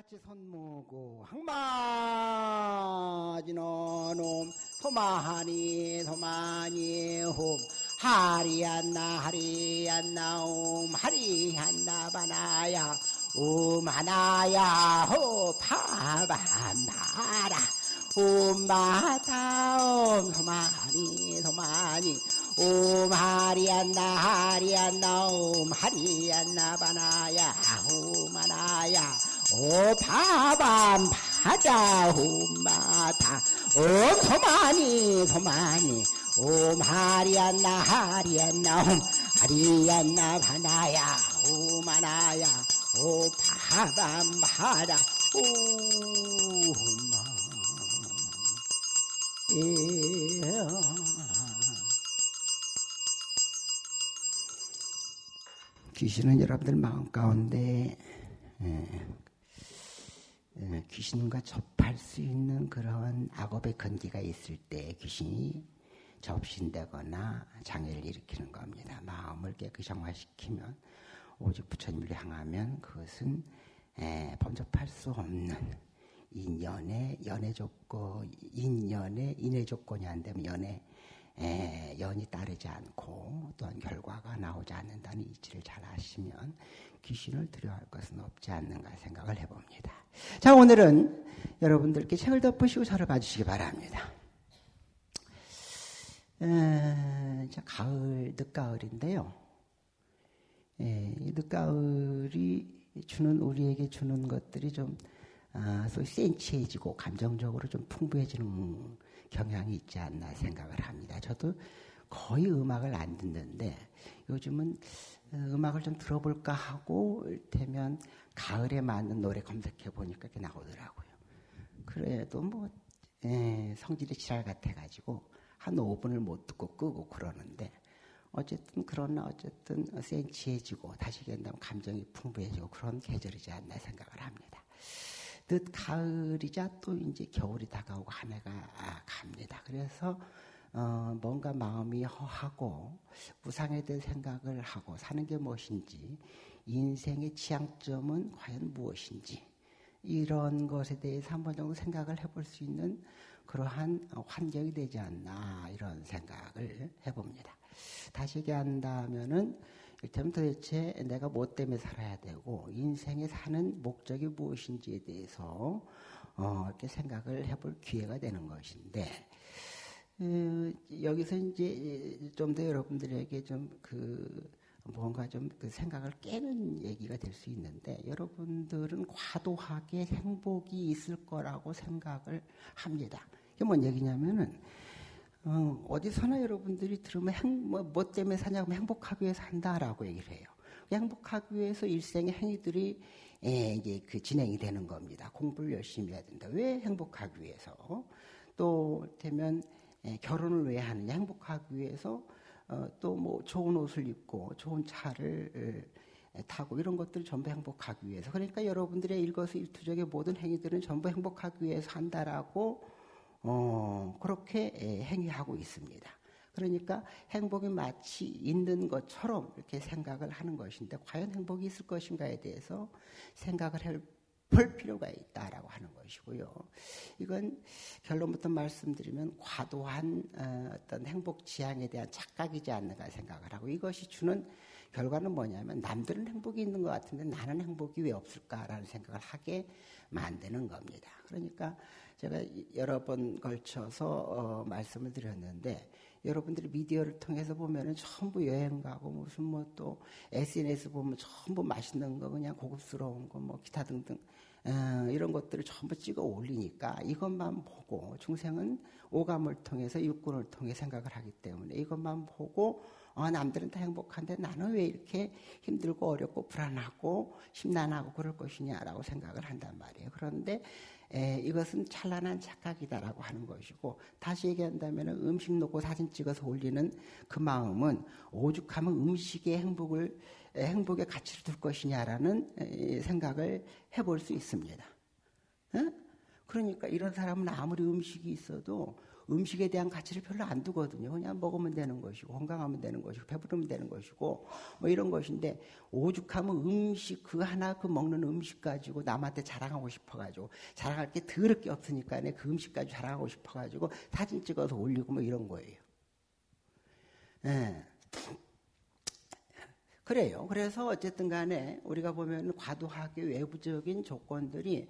같이 손 모으고 항마지노놈 토마하니 토마니 홈 하리안나 하리안나 옴 하리안나 바나야 옴 하나야 호 파바마라 옴 마타 옴 토마니 토마니 옴 하리안나 하리안나 옴 하리안나 바나야 옴 하나야 오 파밤 파자 옴 마타 옴 토마니 토마니 옴 하리안나 하리안나 옴 하리안나 바나야 옴 하나야 오 파밤 파자 옴 귀신은 여러분들 마음 가운데 귀신과 접할 수 있는 그런 악업의 건기가 있을 때 귀신이 접신되거나 장애를 일으키는 겁니다. 마음을 깨끗이 정화시키면 오직 부처님을 향하면 그것은 범접할 수 없는 인연의 연애 조건, 인연의 인해 조건이 안 되면 연이 따르지 않고 또한 결과가 나오지 않는다는 이치를 잘 아시면 귀신을 두려워할 것은 없지 않는가 생각을 해봅니다. 자, 오늘은 여러분들께 책을 덮으시고 저를 봐주시기 바랍니다. 가을, 늦가을인데요. 이 늦가을이 우리에게 주는 것들이 좀 소위 센치해지고 감정적으로 좀 풍부해지는 경향이 있지 않나 생각을 합니다. 저도 거의 음악을 안 듣는데 요즘은 음악을 좀 들어볼까 하고 이를테면 가을에 맞는 노래 검색해 보니까 이렇게 나오더라고요. 그래도 성질이 지랄 같아가지고 한 5분을 못 듣고 끄고 그러는데 어쨌든 센치해지고 다시 얘기한다면 감정이 풍부해지고 그런 계절이지 않나 생각을 합니다. 늦가을이자 또 이제 겨울이 다가오고 한 해가 갑니다. 그래서 뭔가 마음이 허하고 우상에 대한 생각을 하고 사는 게 무엇인지, 인생의 지향점은 과연 무엇인지, 이런 것에 대해서 한 번 정도 생각을 해볼 수 있는 그러한 환경이 되지 않나 이런 생각을 해봅니다. 다시 얘기한다면은 이를테면 도대체 내가 뭐 때문에 살아야 되고 인생에 사는 목적이 무엇인지에 대해서 이렇게 생각을 해볼 기회가 되는 것인데 여기서 이제 좀 더 여러분들에게 뭔가 그 생각을 깨는 얘기가 될 수 있는데 여러분들은 과도하게 행복이 있을 거라고 생각을 합니다. 이게 뭔 얘기냐면은 어디서나 여러분들이 들으면 뭐 때문에 사냐고 하면 행복하기 위해서 산다라고 얘기를 해요. 행복하기 위해서 일생의 행위들이 이제 진행이 되는 겁니다. 공부를 열심히 해야 된다. 왜 행복하기 위해서? 또 되면 결혼을 왜 하느냐? 행복하기 위해서 또 좋은 옷을 입고 좋은 차를 타고 이런 것들 전부 행복하기 위해서. 그러니까 여러분들의 일거수일투족의 모든 행위들은 전부 행복하기 위해서 한다라고 그렇게 행위하고 있습니다. 그러니까 행복이 마치 있는 것처럼 이렇게 생각을 하는 것인데 과연 행복이 있을 것인가에 대해서 생각을 해볼 필요가 있다라고 하는 것이고요. 이건 결론부터 말씀드리면 과도한 어떤 행복 지향에 대한 착각이지 않는가 생각을 하고 이것이 주는 결과는 뭐냐면 남들은 행복이 있는 것 같은데 나는 행복이 왜 없을까라는 생각을 하게 만드는 겁니다. 그러니까 제가 여러 번 걸쳐서 말씀을 드렸는데 여러분들이 미디어를 통해서 보면은 전부 여행 가고 무슨 또 SNS 보면 전부 맛있는 거 그냥 고급스러운 거 기타 등등 이런 것들을 전부 찍어 올리니까 이것만 보고 중생은 오감을 통해서 육군을 통해 생각을 하기 때문에 이것만 보고 남들은 다 행복한데 나는 왜 이렇게 힘들고 어렵고 불안하고 심란하고 그럴 것이냐라고 생각을 한단 말이에요. 그런데 이것은 찬란한 착각이다라고 하는 것이고 다시 얘기한다면 음식 놓고 사진 찍어서 올리는 그 마음은 오죽하면 음식의 행복의 가치를 둘 것이냐라는 생각을 해볼 수 있습니다. 그러니까 이런 사람은 아무리 음식이 있어도 음식에 대한 가치를 별로 안 두거든요. 그냥 먹으면 되는 것이고 건강하면 되는 것이고 배부르면 되는 것이고 뭐 이런 것인데 오죽하면 음식 그 하나 그 먹는 음식 가지고 남한테 자랑하고 싶어가지고 자랑할 게 더럽게 없으니까 그 음식 가지고 자랑하고 싶어가지고 사진 찍어서 올리고 뭐 이런 거예요. 예. 그래요. 그래서 어쨌든 간에 우리가 보면 과도하게 외부적인 조건들이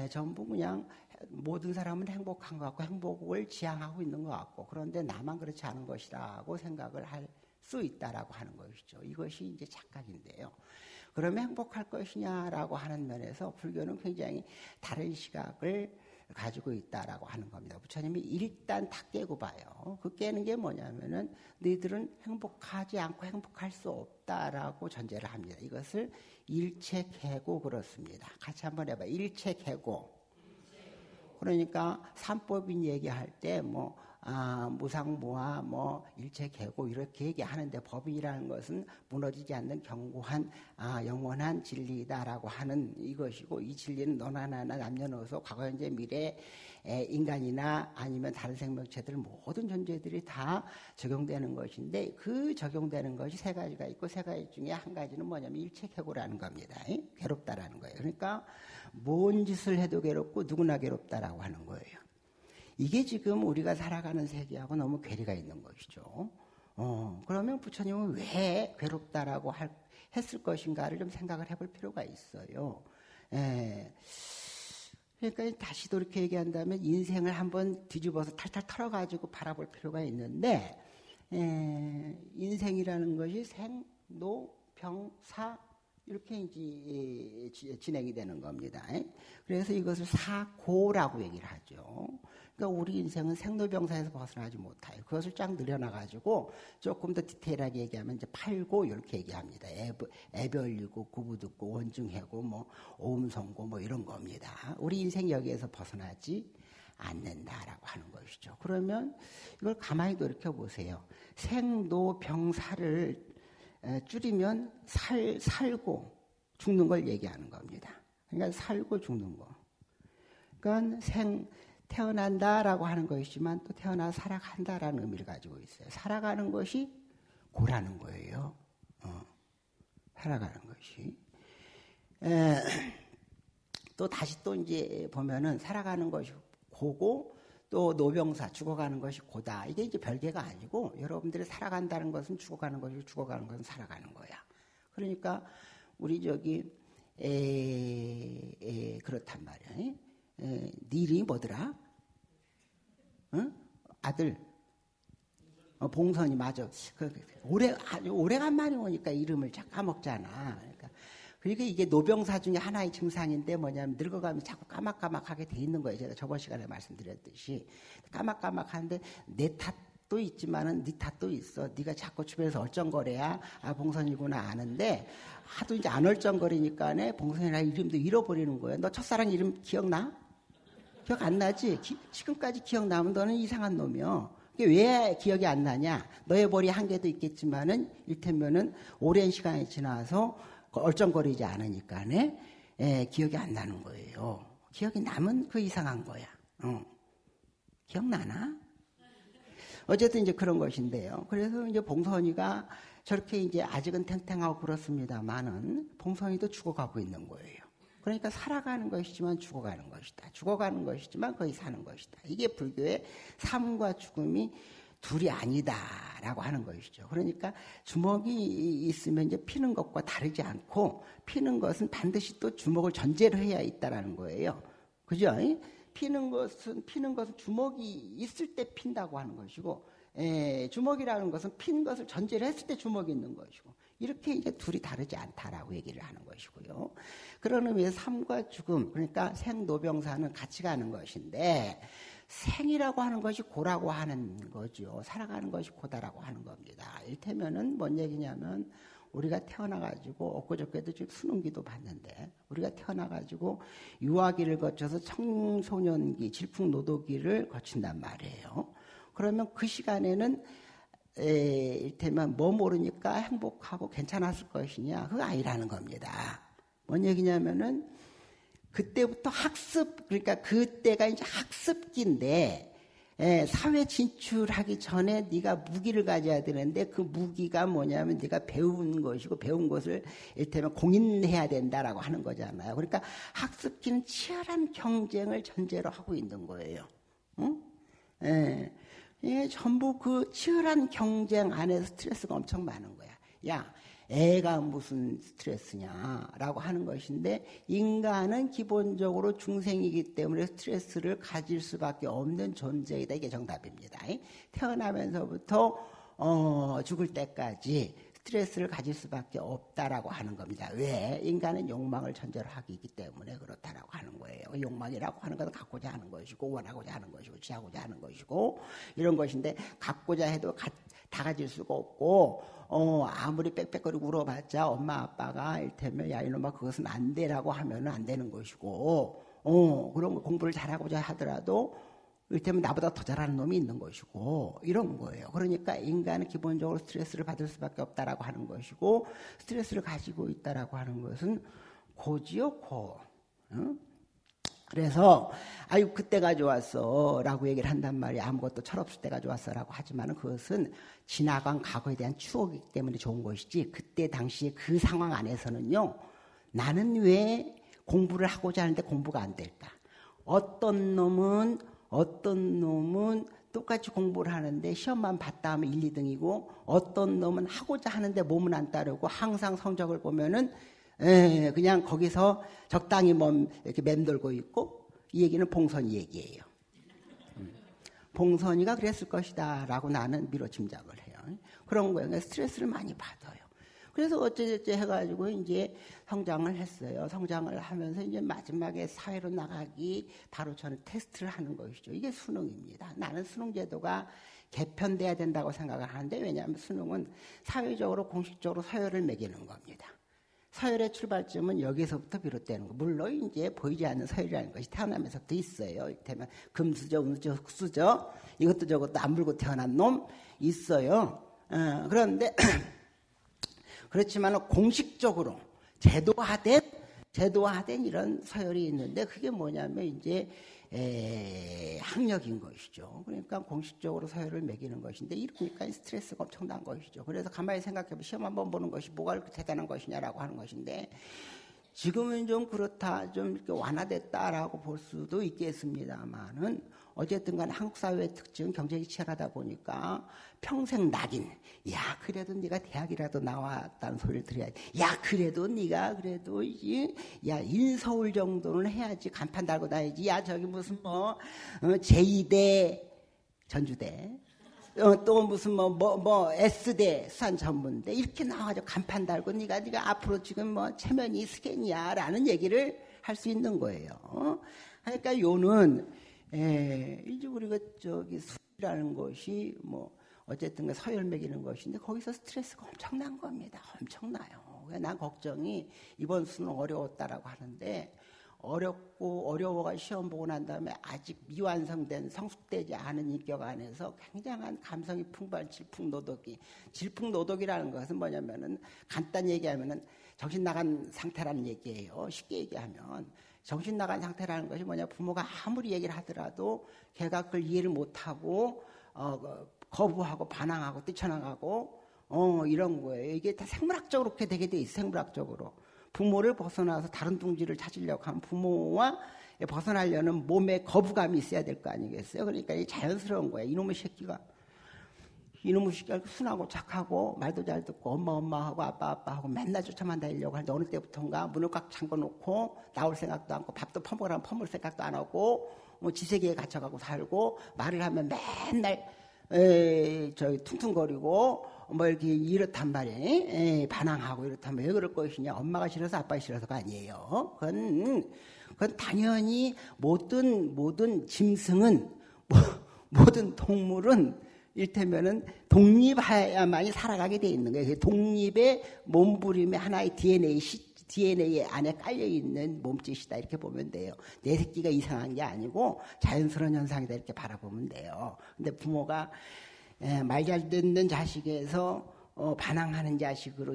전부 그냥 모든 사람은 행복한 것 같고 행복을 지향하고 있는 것 같고 그런데 나만 그렇지 않은 것이라고 생각을 할 수 있다라고 하는 것이죠. 이것이 이제 착각인데요. 그러면 행복할 것이냐라고 하는 면에서 불교는 굉장히 다른 시각을 가지고 있다라고 하는 겁니다. 부처님이 일단 다 깨고 봐요. 그 깨는 게 뭐냐면은 너희들은 행복하지 않고 행복할 수 없다라고 전제를 합니다. 이것을 일체계고 그렇습니다. 같이 한번 해봐. 일체계고. 그러니까 삼법인 얘기할 때 무상무화 일체계고 이렇게 얘기하는데 법인이라는 것은 무너지지 않는 견고한 영원한 진리다라고 하는 이것이고 이 진리는 너나 나나 남녀노소 과거 현재 미래 인간이나 아니면 다른 생명체들 모든 존재들이 다 적용되는 것인데 그 적용되는 것이 세 가지가 있고 세 가지 중에 한 가지는 뭐냐면 일체계고라는 겁니다. 괴롭다라는 거예요. 그러니까 뭔 짓을 해도 괴롭고 누구나 괴롭다라고 하는 거예요. 이게 지금 우리가 살아가는 세계하고 너무 괴리가 있는 것이죠. 그러면 부처님은 왜 괴롭다라고 했을 것인가를 좀 생각을 해볼 필요가 있어요. 그러니까 다시 또 이렇게 얘기한다면 인생을 한번 뒤집어서 탈탈 털어가지고 바라볼 필요가 있는데 인생이라는 것이 생, 노, 병, 사 이렇게 이제 진행이 되는 겁니다. 그래서 이것을 사고라고 얘기를 하죠. 그러니까 우리 인생은 생로병사에서 벗어나지 못해요. 그것을 쫙 늘려놔가지고 조금 더 디테일하게 얘기하면 이제 팔고 이렇게 얘기합니다. 애별리고 구부듣고 원중해고 오음성고 이런 겁니다. 우리 인생 여기에서 벗어나지 않는다라고 하는 것이죠. 그러면 이걸 가만히 돌이켜 보세요. 생로병사를 줄이면 살고 죽는 걸 얘기하는 겁니다. 그러니까 살고 죽는 거. 그러니까 태어난다라고 하는 것이지만 또 태어나 살아간다라는 의미를 가지고 있어요. 살아가는 것이 고라는 거예요. 살아가는 것이. 또 다시 또 이제 보면은 살아가는 것이 고고 또 노병사 죽어가는 것이 고다. 이게 이제 별개가 아니고 여러분들이 살아간다는 것은 죽어가는 것이고 죽어가는 것은 살아가는 거야. 그러니까 우리 그렇단 말이야. 네 이름이 뭐더라? 응? 아들. 봉선이 맞아. 아주 오래간만에 오니까 이름을 자꾸 까먹잖아. 그러니까 이게 노병사 중에 하나의 증상인데 뭐냐면 늙어가면 자꾸 까막까막하게 돼 있는 거예요. 제가 저번 시간에 말씀드렸듯이 까막까막한데 내 탓도 있지만은 네 탓도 있어. 네가 자꾸 주변에서 얼쩡거려야 봉선이구나 아는데 하도 이제 안 얼쩡거리니까네 봉선이라는 이름도 잃어버리는 거예요. 너 첫사랑 이름 기억나? 기억 안 나지? 지금까지 기억나면 너는 이상한 놈이요. 왜 기억이 안 나냐? 너의 머리 한 개도 있겠지만은 일테면은 오랜 시간이 지나서 얼쩡거리지 않으니까네 기억이 안 나는 거예요. 기억이 나면 그 이상한 거야. 기억나나? 어쨌든 이제 그런 것인데요. 그래서 이제 봉선이가 저렇게 이제 아직은 탱탱하고 그렇습니다만은 봉선이도 죽어가고 있는 거예요. 그러니까 살아가는 것이지만 죽어가는 것이다. 죽어가는 것이지만 거의 사는 것이다. 이게 불교의 삶과 죽음이 둘이 아니다라고 하는 것이죠. 그러니까 주먹이 있으면 이제 피는 것과 다르지 않고 피는 것은 반드시 또 주먹을 전제로 해야 있다라는 거예요. 그죠? 피는 것은 주먹이 있을 때 핀다고 하는 것이고, 주먹이라는 것은 핀 것을 전제로 했을 때 주먹이 있는 것이고, 이렇게 이제 둘이 다르지 않다라고 얘기를 하는 것이고요. 그런 의미에서 삶과 죽음, 그러니까 생노병사는 같이 가는 것인데, 생이라고 하는 것이 고라고 하는 거죠. 살아가는 것이 고다라고 하는 겁니다. 일테면은 뭔 얘기냐면 우리가 태어나가지고 엊그저께도 지금 수능기도 봤는데 우리가 태어나가지고 유아기를 거쳐서 청소년기, 질풍노도기를 거친단 말이에요. 그러면 그 시간에는 일테면 뭐 모르니까 행복하고 괜찮았을 것이냐? 그거 아니라는 겁니다. 뭔 얘기냐면은 그때부터 학습, 그러니까 그때가 이제 학습기인데, 사회 진출하기 전에 네가 무기를 가져야 되는데 그 무기가 뭐냐면 네가 배운 것이고 배운 것을 이를테면 공인해야 된다라고 하는 거잖아요. 그러니까 학습기는 치열한 경쟁을 전제로 하고 있는 거예요. 응? 전부 그 치열한 경쟁 안에서 스트레스가 엄청 많은 거야. 야, 애가 무슨 스트레스냐라고 하는 것인데 인간은 기본적으로 중생이기 때문에 스트레스를 가질 수밖에 없는 존재이다. 이게 정답입니다. 태어나면서부터 죽을 때까지 스트레스를 가질 수밖에 없다라고 하는 겁니다. 왜? 인간은 욕망을 전제로 하기 때문에 그렇다라고 하는 거예요. 욕망이라고 하는 것은 갖고자 하는 것이고 원하고자 하는 것이고 취하고자 하는 것이고 이런 것인데 갖고자 해도 다 가질 수가 없고 아무리 빽빽거리고 울어봤자 엄마 아빠가 이를테면 야 이놈아 그것은 안 되라고 하면 안 되는 것이고 그런 거 공부를 잘하고자 하더라도 이를테면 나보다 더 잘하는 놈이 있는 것이고 이런 거예요. 그러니까 인간은 기본적으로 스트레스를 받을 수밖에 없다라고 하는 것이고 스트레스를 가지고 있다라고 하는 것은 고지요 고. 응? 그래서 아유 그때가 좋았어 라고 얘기를 한단 말이야. 아무것도 철없을 때가 좋았어 라고 하지만 그것은 지나간 과거에 대한 추억이기 때문에 좋은 것이지 그때 당시에 그 상황 안에서는요 나는 왜 공부를 하고자 하는데 공부가 안 될까. 어떤 놈은 똑같이 공부를 하는데 시험만 봤다 하면 1, 2등이고 어떤 놈은 하고자 하는데 몸은 안 따르고 항상 성적을 보면은 그냥 거기서 적당히 이렇게 맴돌고 있고 이 얘기는 봉선이 얘기예요. 봉선이가 그랬을 것이다 라고 나는 미뤄 짐작을 해요. 그런 거예요. 스트레스를 많이 받아요. 그래서 어쩌저쩌 해가지고 이제 성장을 했어요. 성장을 하면서 이제 마지막에 사회로 나가기 바로 저는 테스트를 하는 것이죠. 이게 수능입니다. 나는 수능 제도가 개편돼야 된다고 생각을 하는데 왜냐하면 수능은 사회적으로 공식적으로 서열을 매기는 겁니다. 서열의 출발점은 여기서부터 비롯되는 거. 물론 이제 보이지 않는 서열이라는 것이 태어나면서부터 있어요. 이를테면 금수저, 은수저, 흑수저 이것도 저것도 안 물고 태어난 놈 있어요. 그런데 그렇지만 공식적으로 제도화된 이런 서열이 있는데 그게 뭐냐면 이제 학력인 것이죠. 그러니까 공식적으로 서열을 매기는 것인데 이러니까 스트레스가 엄청난 것이죠. 그래서 가만히 생각해보면 시험 한번 보는 것이 뭐가 그렇게 대단한 것이냐라고 하는 것인데 지금은 좀 그렇다, 좀 이렇게 완화됐다라고 볼 수도 있겠습니다만은 어쨌든 간에 한국 사회의 특징은 경쟁이 치열하다 보니까 평생 낙인. 야, 그래도 네가 대학이라도 나왔다는 소리를 들어야지. 야, 그래도 네가 그래도 야, 인서울 정도는 해야지. 간판 달고 다니지. 야, 저기 무슨 제2대 전주대. 또 무슨 S대 수산전문대 이렇게 나와가지고 간판 달고 네가 앞으로 지금 체면이 스캔이야라는 얘기를 할 수 있는 거예요. 그러니까 요는 이제 우리가 수이라는 것이 어쨌든 서열 매기는 것인데 거기서 스트레스가 엄청난 겁니다. 엄청나요. 난 걱정이 이번 수능 어려웠다라고 하는데 어려워가 시험 보고 난 다음에 아직 미완성된 성숙되지 않은 인격 안에서 굉장한 감성이 풍부한 질풍노독이라는 것은 뭐냐면은 간단히 얘기하면은 정신 나간 상태라는 얘기예요. 쉽게 얘기하면 정신 나간 상태라는 것이 뭐냐, 부모가 아무리 얘기를 하더라도 걔가 그걸 이해를 못하고 거부하고 반항하고 뛰쳐나가고 이런 거예요. 이게 다 생물학적으로 그렇게 되게 돼 있어요. 생물학적으로. 부모를 벗어나서 다른 둥지를 찾으려고 하면 부모와 벗어나려는 몸에 거부감이 있어야 될 거 아니겠어요? 그러니까 이게 자연스러운 거예요. 이놈의 새끼가 순하고 착하고 말도 잘 듣고 엄마 하고 아빠 하고 맨날 쫓아만 다니려고 하는데 어느 때부터인가 문을 꽉 잠궈놓고 나올 생각도 않고 밥도 퍼먹으라면 퍼먹을 생각도 안 하고 지세계에 갇혀가고 살고 말을 하면 맨날 퉁퉁거리고 이렇게 이렇단 말이에요. 반항하고 이렇다면 왜 그럴 것이냐. 엄마가 싫어서 아빠가 싫어서가 아니에요. 그건 당연히 모든 짐승은 모든 동물은 일테면은 독립해야만이 살아가게 돼 있는 거예요. 독립의 몸부림의 하나의 DNA 안에 깔려있는 몸짓이다 이렇게 보면 돼요. 내 새끼가 이상한 게 아니고 자연스러운 현상이다 이렇게 바라보면 돼요. 근데 부모가 말 잘 듣는 자식에서 반항하는 자식으로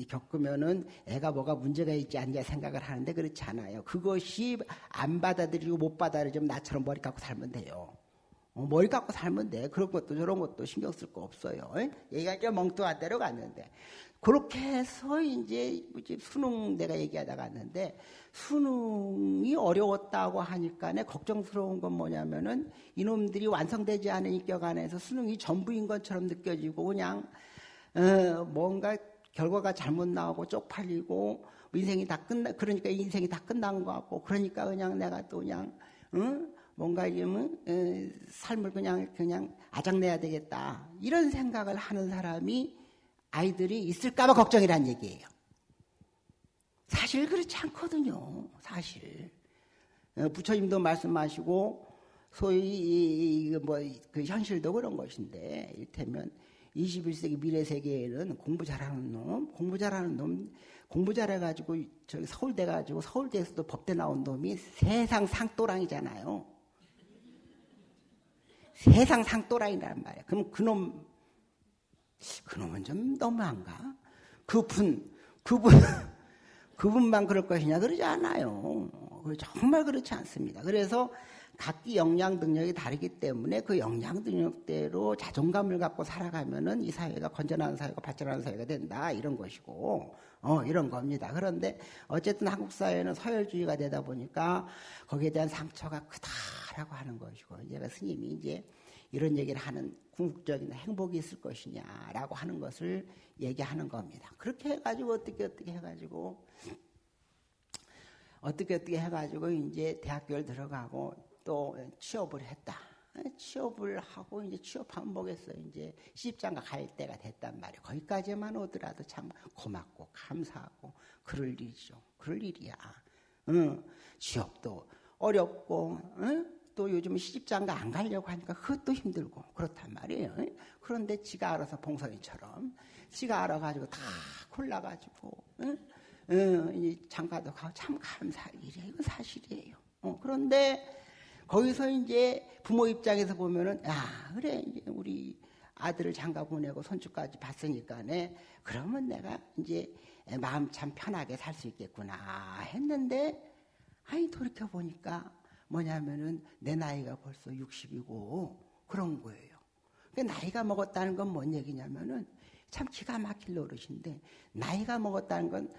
겪으면은 애가 뭐가 문제가 있지 않냐 생각을 하는데 그렇지 않아요. 그것이 안 받아들이고 못 받아들이면 나처럼 머리 깎고 살면 돼요. 머리 깎고 살면 돼. 그런 것도 저런 것도 신경 쓸 거 없어요. 얘가 이제 멍뚱한 대로 갔는데. 그렇게 해서 이제 수능 내가 얘기하다 갔는데 수능이 어려웠다고 하니까 걱정스러운 건 뭐냐면은 이놈들이 완성되지 않은 인격 안에서 수능이 전부인 것처럼 느껴지고 그냥 뭔가 결과가 잘못 나오고 쪽팔리고 인생이 다 그러니까 인생이 다 끝난 것 같고 그러니까 그냥 내가 또 그냥 뭔가 삶을 그냥 아작내야 되겠다 이런 생각을 하는 사람이 아이들이 있을까봐 걱정이란 얘기예요. 사실 그렇지 않거든요. 사실 부처님도 말씀하시고 소위 그 현실도 그런 것인데 이를테면 21세기 미래 세계에는 공부 잘하는 놈 공부 잘해가지고 저기 서울대 가지고 서울대에서도 법대 나온 놈이 세상 상또랑이잖아요. 세상 상또랑이란 말이야. 그럼 그놈은 좀 너무한가? 그분만 그럴 것이냐? 그러지 않아요. 정말 그렇지 않습니다. 그래서 각기 역량 능력이 다르기 때문에 그 역량 능력대로 자존감을 갖고 살아가면은 이 사회가 건전한 사회가 발전하는 사회가 된다 이런 것이고 이런 겁니다. 그런데 어쨌든 한국 사회는 서열주의가 되다 보니까 거기에 대한 상처가 크다라고 하는 것이고 이제 스님이 이제 이런 얘기를 하는 궁극적인 행복이 있을 것이냐라고 하는 것을 얘기하는 겁니다. 그렇게 해가지고 어떻게 해가지고 이제 대학교를 들어가고 또 취업을 했다. 취업을 하고 이제 취업하면 뭐겠어요. 이제 시집장가 갈 때가 됐단 말이에요. 거기까지만 오더라도 참 고맙고 감사하고 그럴 일이죠. 그럴 일이야. 취업도 어렵고 또 요즘 시집장가 안 가려고 하니까 그것도 힘들고 그렇단 말이에요. 그런데 지가 알아서 봉선이처럼 지가 알아가지고 다 골라가지고 장가도 가고 참 감사할 일이에요. 이건 사실이에요. 그런데 거기서 이제 부모 입장에서 보면은 그래 이제 우리 아들을 장가 보내고 손주까지 봤으니까네 그러면 내가 이제 마음 참 편하게 살 수 있겠구나 했는데 돌이켜 보니까 뭐냐면은 내 나이가 벌써 60이고 그런 거예요. 그러니까 나이가 먹었다는 건 뭔 얘기냐면은 참 기가 막힐 노릇인데 나이가 먹었다는 건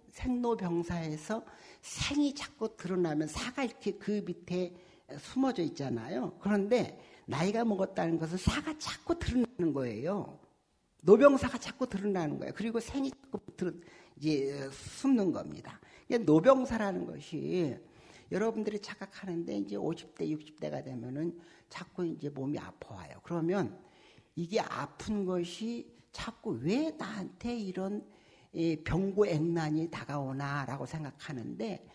생로병사에서 생이 자꾸 드러나면 사가 이렇게 그 밑에 숨어져 있잖아요. 그런데 나이가 먹었다는 것은 사가 자꾸 드러나는 거예요. 노병사가 자꾸 드러나는 거예요. 그리고 생이 자꾸 이제 숨는 겁니다. 노병사라는 것이 여러분들이 착각하는데 이제 50대, 60대가 되면은 자꾸 이제 몸이 아파와요. 그러면 이게 아픈 것이 자꾸 왜 나한테 이런 병고액난이 다가오나라고 생각하는데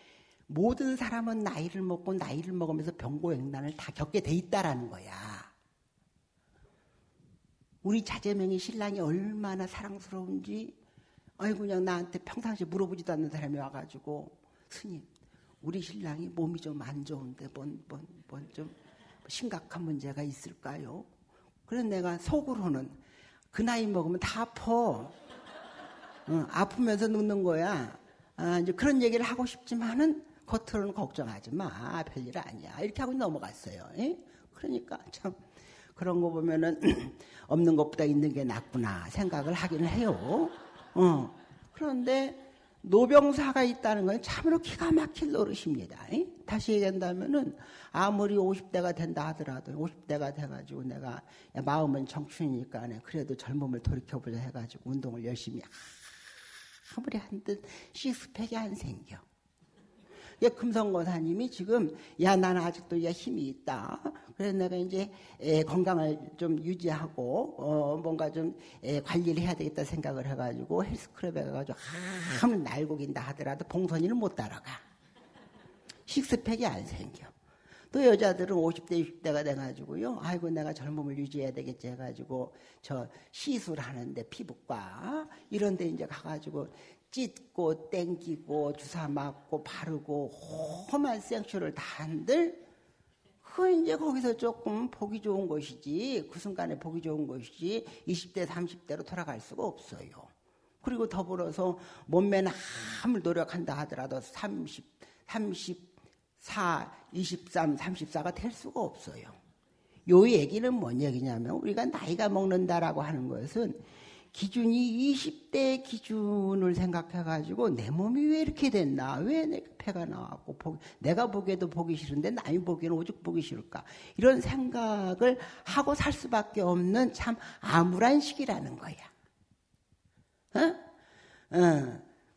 모든 사람은 나이를 먹으면서 병고액난을 다 겪게 돼 있다라는 거야. 우리 자제명이 신랑이 얼마나 사랑스러운지 그냥 나한테 평상시에 물어보지도 않는 사람이 와가지고 스님 우리 신랑이 몸이 좀 안 좋은데 좀 심각한 문제가 있을까요? 그래서 내가 속으로는 그 나이 먹으면 다 아파. 아프면서 늙는 거야. 이제 그런 얘기를 하고 싶지만은 겉으로는 걱정하지 마. 별일 아니야. 이렇게 하고 넘어갔어요. 그러니까 참 그런 거 보면은 없는 것보다 있는 게 낫구나 생각을 하기는 해요. 그런데 노병사가 있다는 건 참으로 기가 막힐 노릇입니다. 다시 얘기한다면은 아무리 50대가 된다 하더라도 50대가 돼가지고 내가 마음은 청춘이니까 그래도 젊음을 돌이켜보자 해가지고 운동을 열심히 아무리 한듯 식스팩이 안 생겨. 금성고사님이 지금 나는 아직도 힘이 있다. 그래서 내가 이제 건강을 좀 유지하고 뭔가 좀 관리를 해야 되겠다 생각을 해가지고 헬스클럽에 가가지고 아무리 날고긴다 하더라도 봉선이는 못 따라가. 식스팩이 안 생겨. 또 여자들은 50대, 60대가 돼가지고요. 내가 젊음을 유지해야 되겠지 해가지고 저 시술하는데 피부과 이런 데 이제 가가지고 찢고 땡기고 주사 맞고 바르고 험한 생쇼를 다 한들 그 이제 거기서 조금 보기 좋은 것이지, 그 순간에 보기 좋은 것이지 20대 30대로 돌아갈 수가 없어요. 그리고 더불어서 몸매는 아무리 노력한다 하더라도 30, 34, 23, 34가 될 수가 없어요. 요 얘기는 뭔 얘기냐면 우리가 나이가 먹는다라고 하는 것은 기준이 20대 기준을 생각해가지고 내 몸이 왜 이렇게 됐나? 왜 내가 폐가 나왔고 내가 보기에도 보기 싫은데 남이 보기에는 오죽 보기 싫을까? 이런 생각을 하고 살 수밖에 없는 참 암울한 시기라는 거야.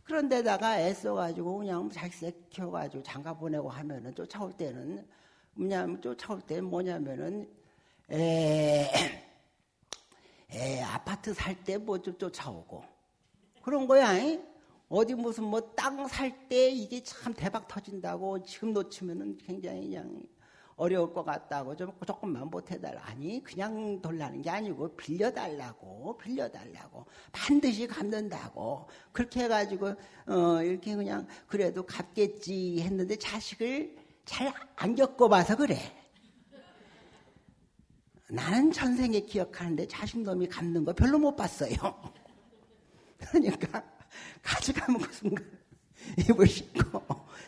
그런데다가 애써가지고 그냥 자식 키워가지고 장가 보내고 하면은 쫓아올 때는 뭐냐면은 아파트 살 때 뭐 좀 쫓아오고 그런 거야. 어디 무슨 뭐 땅 살 때 이게 참 대박 터진다고 지금 놓치면은 굉장히 그냥 어려울 것 같다고 조금만 보태달라. 아니 그냥 돌라는 게 아니고 빌려달라고 반드시 갚는다고 그렇게 해가지고 이렇게 그냥 그래도 갚겠지 했는데 자식을 잘 안 겪어봐서 그래. 나는 전생에 기억하는데 자식놈이 갚는 거 별로 못 봤어요. 그러니까 가져가면 그 순간 입을 씻고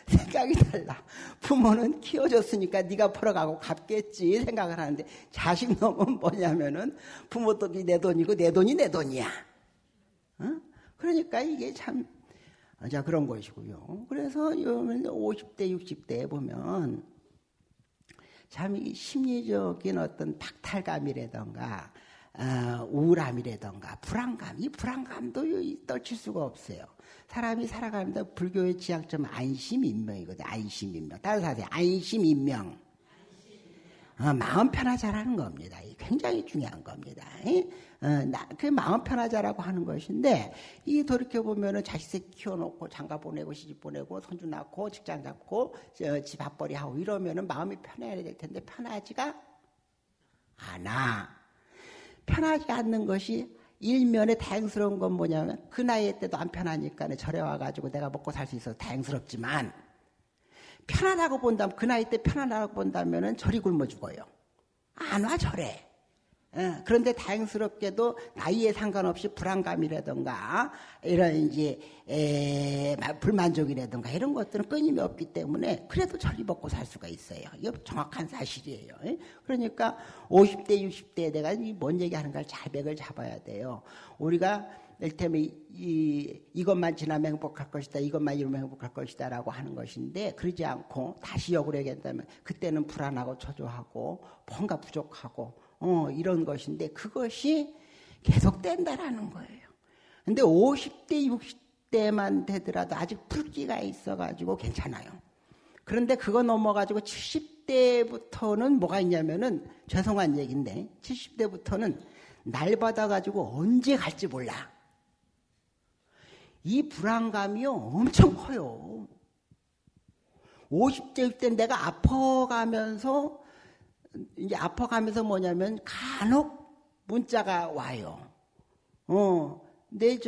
생각이 달라. 부모는 키워줬으니까 네가 벌어가고 갚겠지 생각을 하는데 자식놈은 뭐냐면은 부모 돈이 내 돈이고 내 돈이 내 돈이야. 그러니까 이게 참 그런 것이고요. 그래서 50대 60대에 보면 참 이 심리적인 어떤 박탈감이라던가 우울함이라던가 불안감, 이 불안감도 떨칠 수가 없어요. 사람이 살아가는데 불교의 지향점 안심인명이거든. 안심인명. 따라서 하세요. 안심인명. 마음 편하자라는 겁니다. 굉장히 중요한 겁니다. 그 마음 편하자라고 하는 것인데, 이 돌이켜보면은 자식 키워놓고 장가 보내고 시집 보내고 손주 낳고 직장 잡고 집 밥벌이 하고 이러면은 마음이 편해야 될 텐데 편하지가 않아. 편하지 않는 것이 일면에 다행스러운 건 뭐냐면 그 나이 때도 안 편하니까 절에 와가지고 내가 먹고 살 수 있어서 다행스럽지만 편안하고 본다면 그 나이 때 편안하고 본다면은 절이 굶어 죽어요. 안 와 절에. 그런데 다행스럽게도 나이에 상관없이 불안감이라든가 이런 이제 불만족이라든가 이런 것들은 끊임이 없기 때문에 그래도 절이 먹고 살 수가 있어요. 이거 정확한 사실이에요. 그러니까 50대 60대에 내가 뭔 얘기하는가를 잘 맥을 잡아야 돼요. 우리가 이를테면 이것만 지나면 행복할 것이다, 이것만 이루면 행복할 것이다 라고 하는 것인데 그러지 않고 다시 역으로 얘기한다면 그때는 불안하고 초조하고 뭔가 부족하고 이런 것인데 그것이 계속된다라는 거예요. 근데 50대 60대만 되더라도 아직 풀기가 있어가지고 괜찮아요. 그런데 그거 넘어가지고 70대부터는 뭐가 있냐면은 죄송한 얘기인데 70대부터는 날 받아가지고 언제 갈지 몰라. 이 불안감이요 엄청 커요. 50대 60대 내가 아파가면서 뭐냐면 간혹 문자가 와요. 내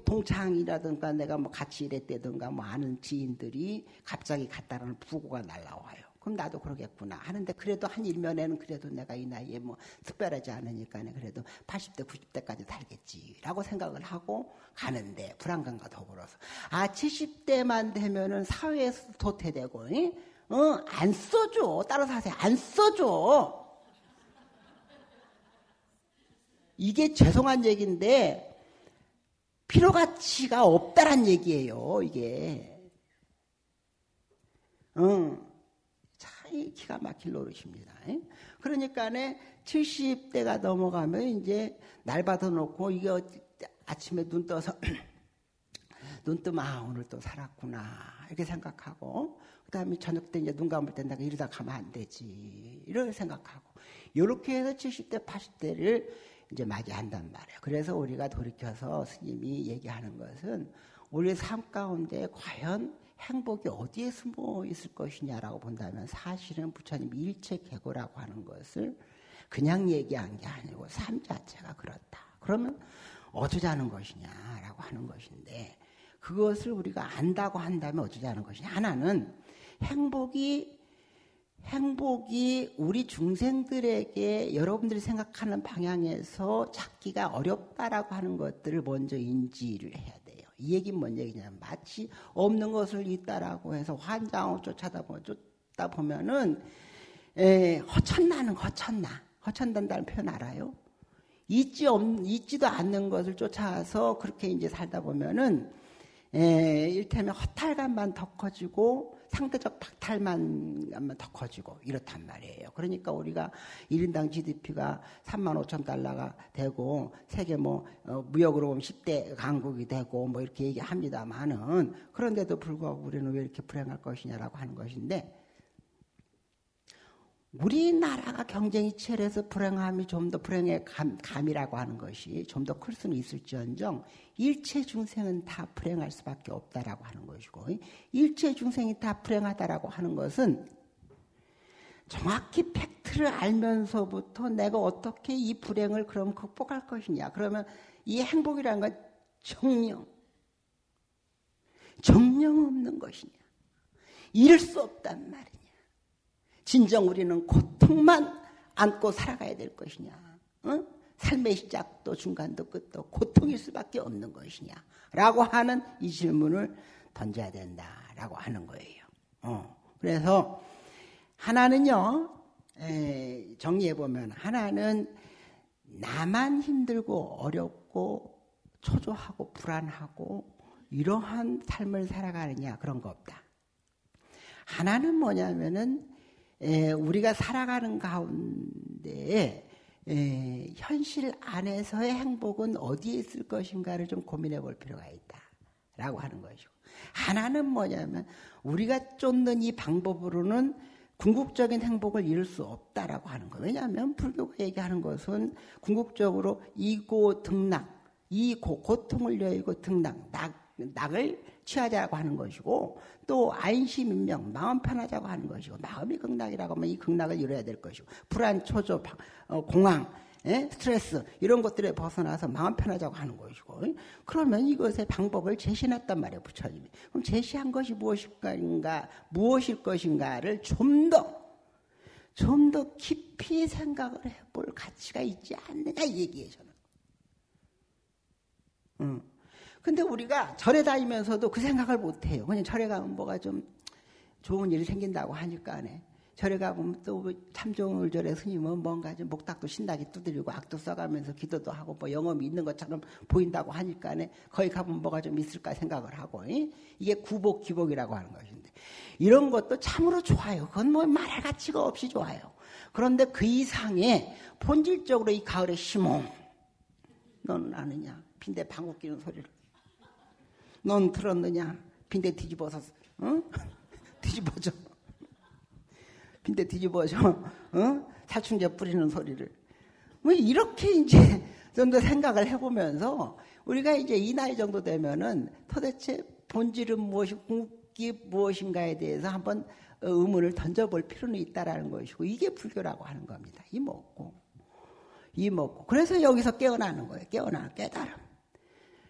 동창이라든가 내가 뭐 같이 일했다든가 뭐 아는 지인들이 갑자기 갔다라는 부고가 날라와요. 그럼 나도 그러겠구나 하는데 그래도 한 일면에는 그래도 내가 이 나이에 뭐 특별하지 않으니까 그래도 80대 90대까지 살겠지라고 생각을 하고 가는데 불안감과 더불어서 70대만 되면은 사회에서 도태되고 안 써줘. 따라서 하세요. 안 써줘. 이게 죄송한 얘기인데 필요가치가 없다란 얘기예요. 이게 참 기가 막힐 노릇입니다. 그러니까 70대가 넘어가면 이제 날 받아놓고 이게 아침에 눈 떠서 눈 뜨면 오늘 또 살았구나 이렇게 생각하고 그 다음에 저녁 때 이제 눈 감을 때 내가 이러다 가면 안 되지 이렇게 생각하고 이렇게 해서 70대 80대를 이제 맞이한단 말이에요. 그래서 우리가 돌이켜서 스님이 얘기하는 것은 우리 삶 가운데 과연 행복이 어디에 숨어 있을 것이냐라고 본다면 사실은 부처님 일체계고라고 하는 것을 그냥 얘기한 게 아니고 삶 자체가 그렇다. 그러면 어쩌자는 것이냐라고 하는 것인데 그것을 우리가 안다고 한다면 어쩌자는 것이냐. 하나는 행복이 우리 중생들에게 여러분들이 생각하는 방향에서 찾기가 어렵다라고 하는 것들을 먼저 인지를 해야 돼요. 이 얘기는 뭔 얘기냐면 마치 없는 것을 있다라고 해서 환장하고 쫓다 보면은 허천나는 허천단다는 표현 알아요? 있지도 않는 것을 쫓아서 그렇게 이제 살다 보면은 이를테면 허탈감만 더 커지고 상대적 박탈만 더 커지고 이렇단 말이에요. 그러니까 우리가 1인당 GDP가 35,000달러가 되고 세계 무역으로 보면 10대 강국이 되고 이렇게 얘기합니다만은 그런데도 불구하고 우리는 왜 이렇게 불행할 것이냐라고 하는 것인데 우리나라가 경쟁이 치열해서 불행함이 좀 더 불행의 감이라고 하는 것이 좀 더 클 수는 있을지언정 일체 중생은 다 불행할 수밖에 없다라고 하는 것이고 일체 중생이 다 불행하다라고 하는 것은 정확히 팩트를 알면서부터 내가 어떻게 이 불행을 그럼 극복할 것이냐. 그러면 이 행복이라는 건 정령 없는 것이냐. 이룰 수 없단 말이냐. 진정 우리는 고통만 안고 살아가야 될 것이냐. 삶의 시작도 중간도 끝도 고통일 수밖에 없는 것이냐. 라고 하는 이 질문을 던져야 된다라고 하는 거예요. 그래서 하나는요. 정리해보면 하나는 나만 힘들고 어렵고 초조하고 불안하고 이러한 삶을 살아가느냐 그런 거 없다. 하나는 뭐냐면은 우리가 살아가는 가운데에 현실 안에서의 행복은 어디에 있을 것인가를 좀 고민해 볼 필요가 있다라고 하는 것이고 하나는 뭐냐면 우리가 쫓는 이 방법으로는 궁극적인 행복을 이룰 수 없다라고 하는 거예요. 왜냐하면 불교가 얘기하는 것은 궁극적으로 이고 등락, 이 고통을 여의고 등락, 낙을 취하자고 하는 것이고 또 안심인명, 마음 편하자고 하는 것이고 마음이 극락이라고 하면 이 극락을 이뤄야 될 것이고 불안, 초조, 공황, 스트레스 이런 것들에 벗어나서 마음 편하자고 하는 것이고 그러면 이것의 방법을 제시해놨단 말이에요. 부처님이. 그럼 제시한 것이 무엇일 것인가를 좀 더 깊이 생각을 해볼 가치가 있지 않느냐 이 얘기예요. 저는. 근데 우리가 절에 다니면서도 그 생각을 못해요. 그냥 절에 가면 뭐가 좀 좋은 일이 생긴다고 하니까 절에 가보면 또 참종을절의 스님은 뭔가 좀 목탁도 신나게 두드리고 악도 써가면서 기도도 하고 영험이 있는 것처럼 보인다고 하니까 거기 가보면 뭐가 좀 있을까 생각을 하고 이게 구복기복이라고 하는 것인데 이런 것도 참으로 좋아요. 그건 말할 가치가 없이 좋아요. 그런데 그 이상의 본질적으로 이 가을의 시몽 너는 아느냐 빈대 방귀 뀌는 소리를 넌 들었느냐? 빈대 뒤집어서, 뒤집어져. 빈대 뒤집어져. 살충제 뿌리는 소리를. 이렇게 이제 좀 더 생각을 해보면서 우리가 이제 이 나이 정도 되면은 도대체 본질은 무엇이고 궁극이 무엇인가에 대해서 한번 의문을 던져볼 필요는 있다라는 것이고 이게 불교라고 하는 겁니다. 이먹고. 그래서 여기서 깨어나는 거예요. 깨달음.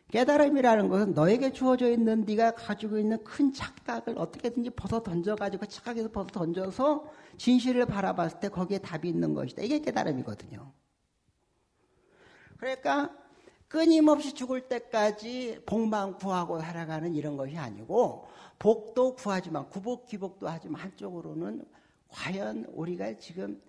깨달음이라는 것은 너에게 주어져 있는 네가 가지고 있는 큰 착각을 어떻게든지 벗어 던져가지고 착각에서 벗어 던져서 진실을 바라봤을 때 거기에 답이 있는 것이다. 이게 깨달음이거든요. 그러니까 끊임없이 죽을 때까지 복만 구하고 살아가는 이런 것이 아니고 복도 구하지만 구복, 기복도 하지만 한쪽으로는 과연 우리가 지금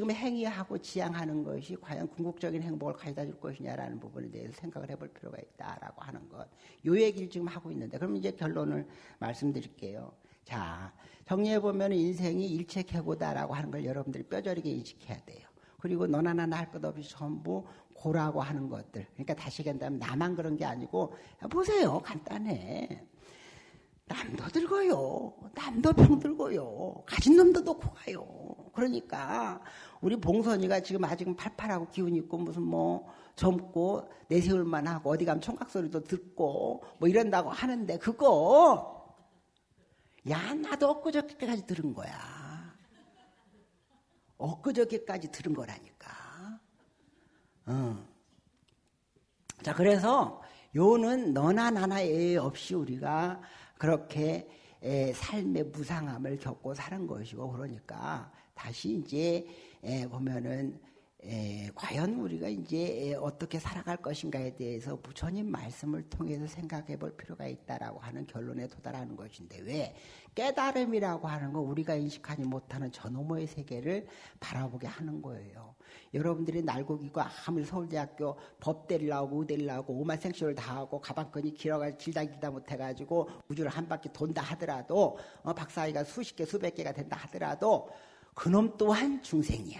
행위하고 지향하는 것이 과연 궁극적인 행복을 가져다 줄 것이냐라는 부분에 대해서 생각을 해볼 필요가 있다라고 하는 것. 요 얘기를 지금 하고 있는데 그럼 이제 결론을 말씀드릴게요. 자, 정리해보면 인생이 일체계고다라고 하는 걸 여러분들이 뼈저리게 인식해야 돼요. 그리고 너나 나나 할 것 없이 전부 고라고 하는 것들. 그러니까 다시 얘기한다면 나만 그런 게 아니고 보세요. 간단해. 남도 들고요. 남도 병들고요. 가진 놈도 놓고 가요. 그러니까 우리 봉선이가 지금 아직은 팔팔하고 기운 있고 무슨 젊고 내세울만 하고 어디 가면 총각 소리도 듣고 이런다고 하는데 그거 나도 엊그저께까지 들은 거야. 엊그저께까지 들은 거라니까. 자, 그래서 요는 너나 나나 애 없이 우리가 그렇게 삶의 무상함을 겪고 사는 것이고, 그러니까 다시 이제 보면은 과연 우리가 이제 어떻게 살아갈 것인가에 대해서 부처님 말씀을 통해서 생각해 볼 필요가 있다라고 하는 결론에 도달하는 것인데, 왜? 깨달음이라고 하는 건 우리가 인식하지 못하는 저 너머의 세계를 바라보게 하는 거예요. 여러분들이 날고 기고 아무리 서울대학교 법대를 나오고 의대를 나오고 오만 생쇼를 다 하고 가방끈이 길다 못해가지고 우주를 한 바퀴 돈다 하더라도 박사학위가 수십 개 수백 개가 된다 하더라도 그놈 또한 중생이야.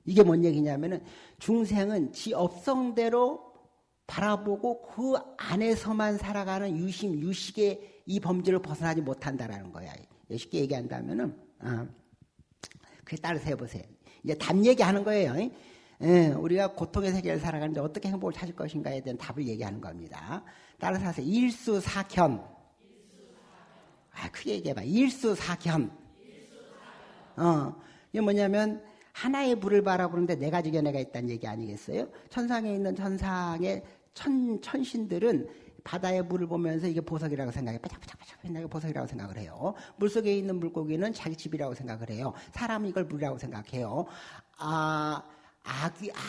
이게 뭔 얘기냐면은 중생은 지 업성대로 바라보고 그 안에서만 살아가는 유식의 이 범주를 벗어나지 못한다라는 거야. 쉽게 얘기한다면은 그에 따라서 해보세요. 이제 답 얘기하는 거예요. 우리가 고통의 세계를 살아가는데 어떻게 행복을 찾을 것인가에 대한 답을 얘기하는 겁니다. 따라서 하세요. 일수사견. 크게 얘기해봐. 일수사견. 이게 뭐냐면 하나의 불을 바라보는데 네 가지 견해가 있다는 얘기 아니겠어요? 천상에 있는 천상의 천신들은 바다의 물을 보면서 이게 보석이라고 생각해. 바짝바짝 이게 보석이라고 생각을 해요. 물속에 있는 물고기는 자기 집이라고 생각을 해요. 사람은 이걸 물이라고 생각해요.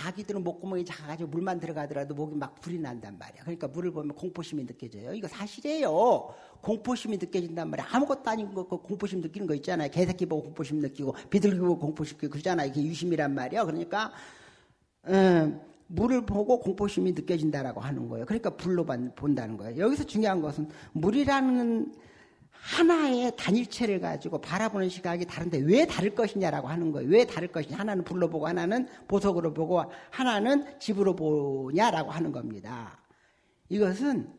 아기들은 목구멍이 작아가지고 물만 들어가더라도 목이 막 불이 난단 말이야. 그러니까 물을 보면 공포심이 느껴져요. 이거 사실이에요. 공포심이 느껴진단 말이야. 아무것도 아닌 거 공포심 느끼는 거 있잖아요. 개새끼 보고 공포심 느끼고 비둘기 보고 공포심 느끼고 그러잖아요. 이게 유심이란 말이야. 그러니까 물을 보고 공포심이 느껴진다라고 하는 거예요. 그러니까 불로 본다는 거예요. 여기서 중요한 것은 물이라는 하나의 단일체를 가지고 바라보는 시각이 다른데 왜 다를 것이냐라고 하는 거예요. 왜 다를 것이냐. 하나는 불로 보고 하나는 보석으로 보고 하나는 집으로 보냐라고 하는 겁니다. 이것은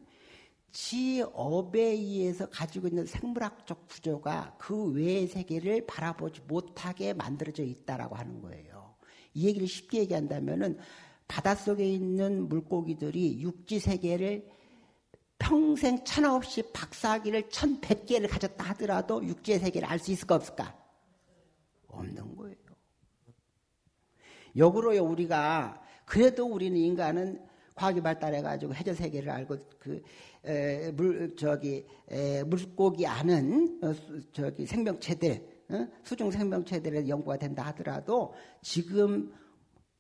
지 업에 의해서 가지고 있는 생물학적 구조가 그 외의 세계를 바라보지 못하게 만들어져 있다라고 하는 거예요. 이 얘기를 쉽게 얘기한다면은 바닷속에 있는 물고기들이 육지 세계를 평생 천하 없이 박사학위를 1100개를 가졌다 하더라도 육지의 세계를 알 수 있을까 없을까? 없는 거예요. 역으로요, 우리가 그래도 우리는 인간은 과학이 발달해가지고 해저 세계를 알고 물고기 아는 생명체들, 수중 생명체들의 연구가 된다 하더라도 지금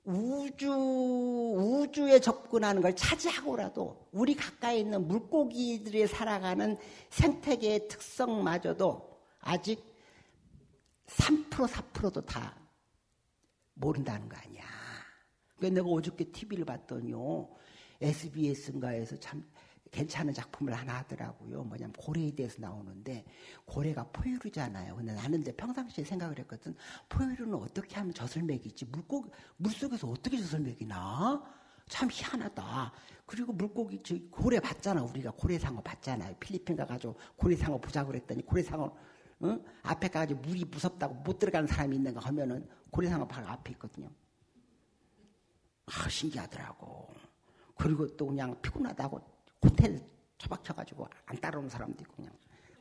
우주에 접근하는 걸 차지하고라도 우리 가까이 있는 물고기들이 살아가는 생태계의 특성마저도 아직 3%, 4%도 다 모른다는 거 아니야. 그러니까 내가 어저께 TV를 봤더니요. SBS인가에서 참 괜찮은 작품을 하나 하더라고요. 뭐냐면 고래에 대해서 나오는데 고래가 포유류잖아요. 근데 나는 이제 평상시에 생각을 했거든. 포유류는 어떻게 하면 젖을 먹이지? 물속에서 어떻게 젖을 먹이나? 참 희한하다. 그리고 고래 봤잖아. 우리가 고래상어 봤잖아요. 필리핀 가가지고 고래상어 보자고 그랬더니 고래상어 앞에 가가지고 물이 무섭다고 못 들어가는 사람이 있는가 하면은 고래상어 바로 앞에 있거든요. 신기하더라고. 그리고 또 그냥 피곤하다고 호텔 처박혀가지고 안 따라오는 사람도 있고 그냥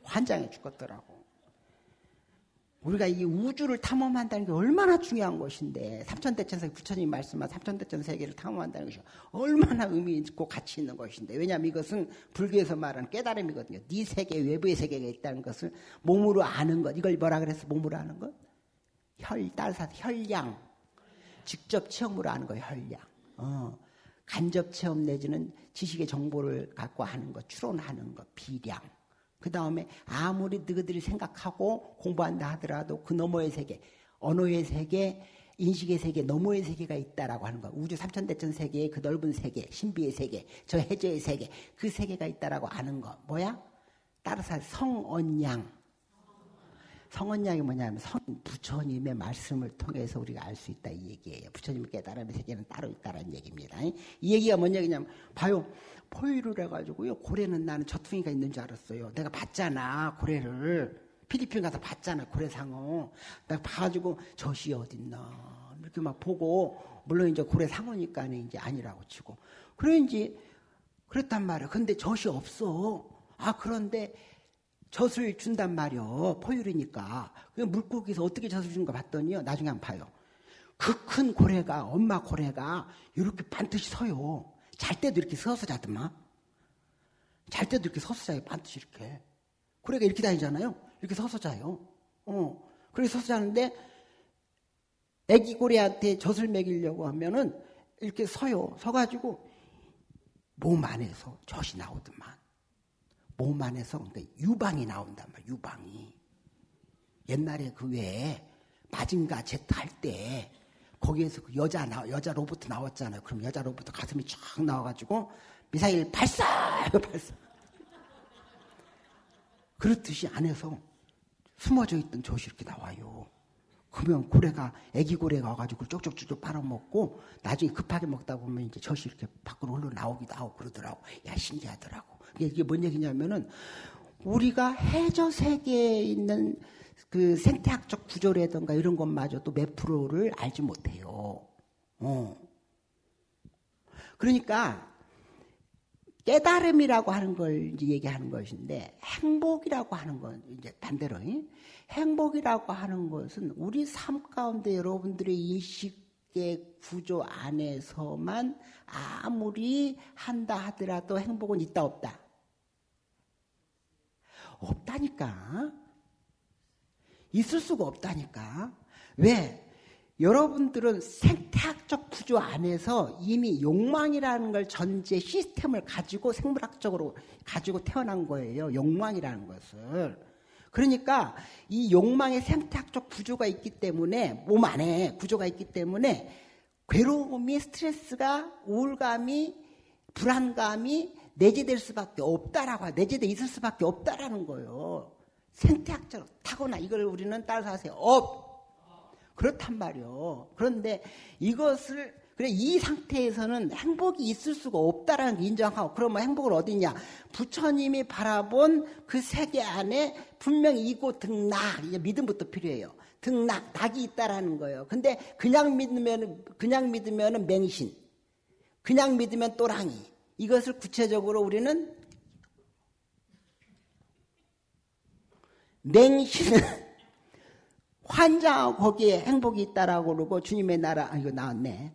환장해 죽겠더라고. 우리가 이 우주를 탐험한다는 게 얼마나 중요한 것인데 삼천대천세계 부처님이 말씀한 삼천대천세계를 탐험한다는 것이 얼마나 의미 있고 가치 있는 것인데 왜냐하면 이것은 불교에서 말하는 깨달음이거든요. 네 세계 외부의 세계가 있다는 것을 몸으로 아는 것. 이걸 뭐라 그랬어? 몸으로 아는 것? 따라서 혈량. 직접 체험으로 아는 거예요. 혈량. 간접 체험 내지는 지식의 정보를 갖고 하는 것, 추론하는 것, 비량. 그 다음에 아무리 너희들이 생각하고 공부한다 하더라도 그 너머의 세계, 언어의 세계, 인식의 세계, 너머의 세계가 있다라고 하는 것. 우주 삼천대천 세계의 그 넓은 세계, 신비의 세계, 저 해저의 세계, 그 세계가 있다라고 아는 것. 뭐야? 따라서 성언양. 성언양이 뭐냐면 부처님의 말씀을 통해서 우리가 알 수 있다 이 얘기예요. 부처님의 깨달음의 세계는 따로 있다는 얘기입니다. 이 얘기가 뭔 얘기냐면 봐요. 포유를 해가지고요. 고래는 나는 저퉁이가 있는 줄 알았어요. 내가 봤잖아 고래를. 필리핀 가서 봤잖아 고래상어. 내가 봐가지고 젖이 어딨나 이렇게 막 보고 물론 이제 고래상어니까 이제 아니라고 치고 그런지 그랬단 말이야. 근데 젖이 없어. 그런데 젖을 준단 말이요. 포유류니까. 물고기에서 어떻게 젖을 주는 거 봤더니요. 나중에 한번 봐요. 그 큰 고래가, 엄마 고래가 이렇게 반드시 서요. 잘 때도 이렇게 서서 자더만. 잘 때도 이렇게 서서 자요. 반드시 이렇게. 고래가 이렇게 다니잖아요. 이렇게 서서 자요. 그렇게 서서 자는데 애기 고래한테 젖을 먹이려고 하면은 이렇게 서요. 서가지고 몸 안에서 젖이 나오더만. 몸 안에서 그러니까 유방이 나온단 말이야. 유방이. 옛날에 그 외에 마징가 제트 할 때 거기에서 그 여자 로봇 나왔잖아요. 그럼 여자 로봇 가슴이 쫙 나와가지고 미사일 발사! 발사. 그렇듯이 안에서 숨어져 있던 젖이 이렇게 나와요. 그러면 애기 고래가 와가지고 쪽쪽쪽쪽 빨아먹고 나중에 급하게 먹다 보면 이제 젖이 이렇게 밖으로 흘러나오기도 하고 그러더라고. 야, 신기하더라고. 이게 뭔 얘기냐면은 우리가 해저 세계에 있는 그 생태학적 구조라든가 이런 것마저도 몇 프로를 알지 못해요. 그러니까 깨달음이라고 하는 걸 이제 얘기하는 것인데 행복이라고 하는 건 이제 반대로 행복이라고 하는 것은 우리 삶 가운데 여러분들의 인식의 구조 안에서만 아무리 한다 하더라도 행복은 있다 없다? 없다니까. 있을 수가 없다니까. 왜? 여러분들은 생태학적 구조 안에서 이미 욕망이라는 걸 전제 시스템을 가지고 생물학적으로 가지고 태어난 거예요. 욕망이라는 것을. 그러니까 이 욕망의 생태학적 구조가 있기 때문에 몸 안에 구조가 있기 때문에 괴로움이 스트레스가 우울감이 불안감이 내재될 수밖에 없다라고 내재돼 있을 수밖에 없다라는 거예요. 생태학적으로 타고나 이걸 우리는 따라서 하세요. 그렇단 말이요. 그런데 이것을 그래 이 상태에서는 행복이 있을 수가 없다라는 걸 인정하고 그러면 행복을 어디냐? 부처님이 바라본 그 세계 안에 분명히 이고 등락 이제 믿음부터 필요해요. 등락 낙이 있다라는 거예요. 근데 그냥 믿으면은 맹신, 그냥 믿으면 또랑이. 이것을 구체적으로 우리는 맹신은 환장하고 거기에 행복이 있다라고 그러고 주님의 나라 이거 나왔네.